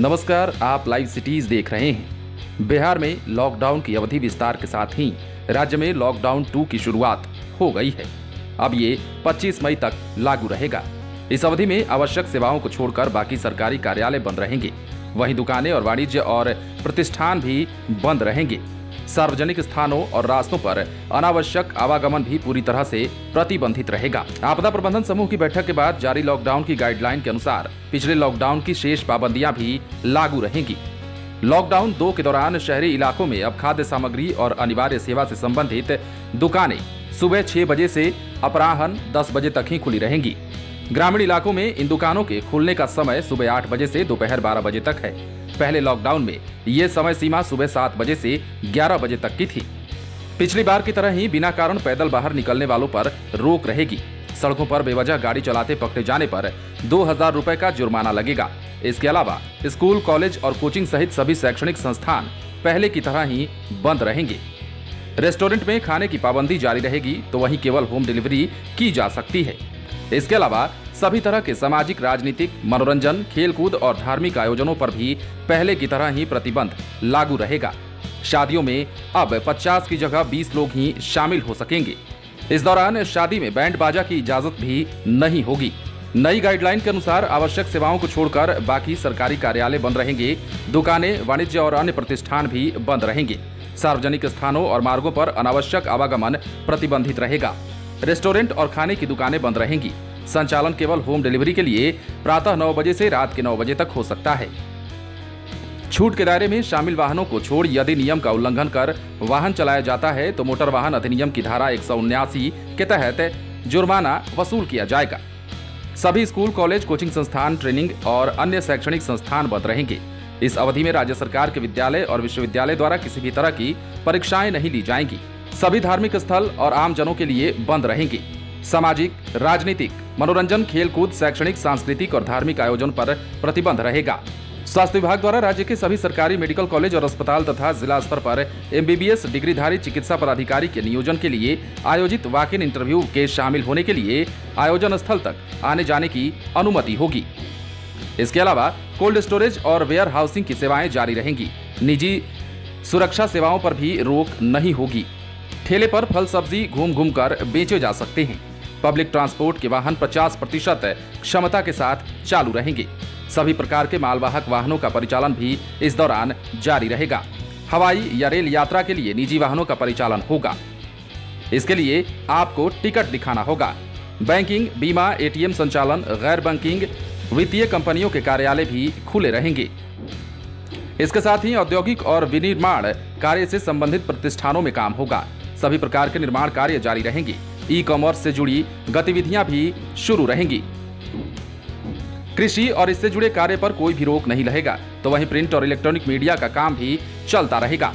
नमस्कार, आप live cities देख रहे हैं। बिहार में लॉकडाउन की अवधि विस्तार के साथ ही राज्य में लॉकडाउन 2 की शुरुआत हो गई है। अब ये 25 मई तक लागू रहेगा। इस अवधि में आवश्यक सेवाओं को छोड़कर बाकी सरकारी कार्यालय बंद रहेंगे। वहीं दुकानें और वाणिज्य और प्रतिष्ठान भी बंद रहेंगे। सार्वजनिक स्थानों और रास्तों पर अनावश्यक आवागमन भी पूरी तरह से प्रतिबंधित रहेगा। आपदा प्रबंधन समूह की बैठक के बाद जारी लॉकडाउन की गाइडलाइन के अनुसार पिछले लॉकडाउन की शेष पाबंदियां भी लागू रहेंगी। लॉकडाउन 2 के दौरान शहरी इलाकों में अब खाद्य सामग्री और अनिवार्य सेवा से संबंधित दुकानें सुबह 6 बजे से अपराह्न 10 बजे तक ही खुली रहेंगी। ग्रामीण इलाकों में इन दुकानों के खुलने का समय सुबह 8 बजे से दोपहर 12 बजे तक है। पहले लॉकडाउन में ये समय सीमा सुबह 7 बजे से 11 बजे तक की थी। पिछली बार की तरह ही बिना कारण पैदल बाहर निकलने वालों पर रोक रहेगी। सड़कों पर बेवजह गाड़ी चलाते पकड़े जाने पर 2000 रुपए का जुर्माना लगेगा। इसके अलावा स्कूल, कॉलेज और कोचिंग सहित सभी शैक्षणिक संस्थान पहले की तरह ही बंद रहेंगे। रेस्टोरेंट में खाने की पाबंदी जारी रहेगी, तो वहीं केवल होम डिलीवरी की जा सकती है। इसके अलावा सभी तरह के सामाजिक, राजनीतिक, मनोरंजन, खेलकूद और धार्मिक आयोजनों पर भी पहले की तरह ही प्रतिबंध लागू रहेगा। शादियों में अब 50 की जगह 20 लोग ही शामिल हो सकेंगे। इस दौरान शादी में बैंड बाजा की इजाजत भी नहीं होगी। नई गाइडलाइन के अनुसार आवश्यक सेवाओं को छोड़कर बाकी सरकारी कार्यालय बंद रहेंगे। दुकानें, वाणिज्य और अन्य प्रतिष्ठान भी बंद रहेंगे। सार्वजनिक स्थानों और मार्गों पर अनावश्यक आवागमन प्रतिबंधित रहेगा। रेस्टोरेंट और खाने की दुकानें बंद रहेंगी। संचालन केवल होम डिलीवरी के लिए प्रातः 9 बजे से रात के 9 बजे तक हो सकता है। छूट के दायरे में शामिल वाहनों को छोड़ यदि नियम का उल्लंघन कर वाहन चलाया जाता है तो मोटर वाहन अधिनियम की धारा 179 के तहत जुर्माना वसूल किया जाएगा। सभी स्कूल, कॉलेज, कोचिंग संस्थान, ट्रेनिंग और अन्य शैक्षणिक संस्थान बंद रहेंगे। इस अवधि में राज्य सरकार के विद्यालय और विश्वविद्यालय द्वारा किसी भी तरह की परीक्षाएं नहीं ली जाएंगी। सभी धार्मिक स्थल और आम जनों के लिए बंद रहेंगे। सामाजिक, राजनीतिक, मनोरंजन, खेलकूद, शैक्षणिक, सांस्कृतिक और धार्मिक आयोजन पर प्रतिबंध रहेगा। स्वास्थ्य विभाग द्वारा राज्य के सभी सरकारी मेडिकल कॉलेज और अस्पताल तथा जिला स्तर पर MBBS डिग्रीधारी चिकित्सा पदाधिकारी के नियोजन के लिए आयोजित वॉक इन इंटरव्यू के शामिल होने के लिए आयोजन स्थल तक आने जाने की अनुमति होगी। इसके अलावा कोल्ड स्टोरेज और वेयर हाउसिंग की सेवाएं जारी रहेंगी। निजी सुरक्षा सेवाओं पर भी रोक नहीं होगी। ठेले पर फल सब्जी घूम घूम कर बेचे जा सकते हैं। पब्लिक ट्रांसपोर्ट के वाहन 50% क्षमता के साथ चालू रहेंगे। सभी प्रकार के मालवाहक वाहनों का परिचालन भी इस दौरान जारी रहेगा। हवाई या रेल यात्रा के लिए निजी वाहनों का परिचालन होगा। इसके लिए आपको टिकट दिखाना होगा। बैंकिंग, बीमा, ATM संचालन, गैर बैंकिंग वित्तीय कंपनियों के कार्यालय भी खुले रहेंगे। इसके साथ ही औद्योगिक और विनिर्माण कार्य से संबंधित प्रतिष्ठानों में काम होगा। सभी प्रकार के निर्माण कार्य जारी रहेंगे। ई-कॉमर्स से जुड़ी गतिविधियां भी शुरू रहेंगी। कृषि और इससे जुड़े कार्य पर कोई भी रोक नहीं रहेगा, तो वहीं प्रिंट और इलेक्ट्रॉनिक मीडिया का काम भी चलता रहेगा।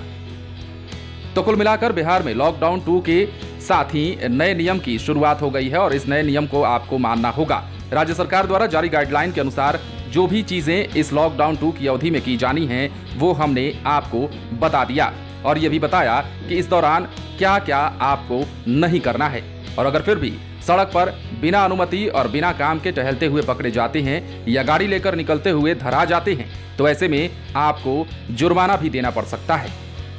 तो कुल मिलाकर बिहार में लॉकडाउन 2 के साथ ही नए नियम की शुरुआत हो गई है और इस नए नियम को आपको मानना होगा। राज्य सरकार द्वारा जारी गाइडलाइन के अनुसार जो भी चीजें इस लॉकडाउन 2 की अवधि में की जानी हैं, वो हमने आपको बता दिया और ये भी बताया कि इस दौरान क्या क्या आपको नहीं करना है। और अगर फिर भी सड़क पर बिना अनुमति और बिना काम के टहलते हुए पकड़े जाते हैं या गाड़ी लेकर निकलते हुए धरा जाते हैं, तो ऐसे में आपको जुर्माना भी देना पड़ सकता है।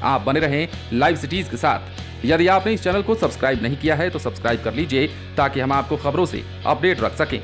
आप बने रहें लाइव सिटीज के साथ। यदि आपने इस चैनल को सब्सक्राइब नहीं किया है तो सब्सक्राइब कर लीजिए, ताकि हम आपको खबरों से अपडेट रख सकें।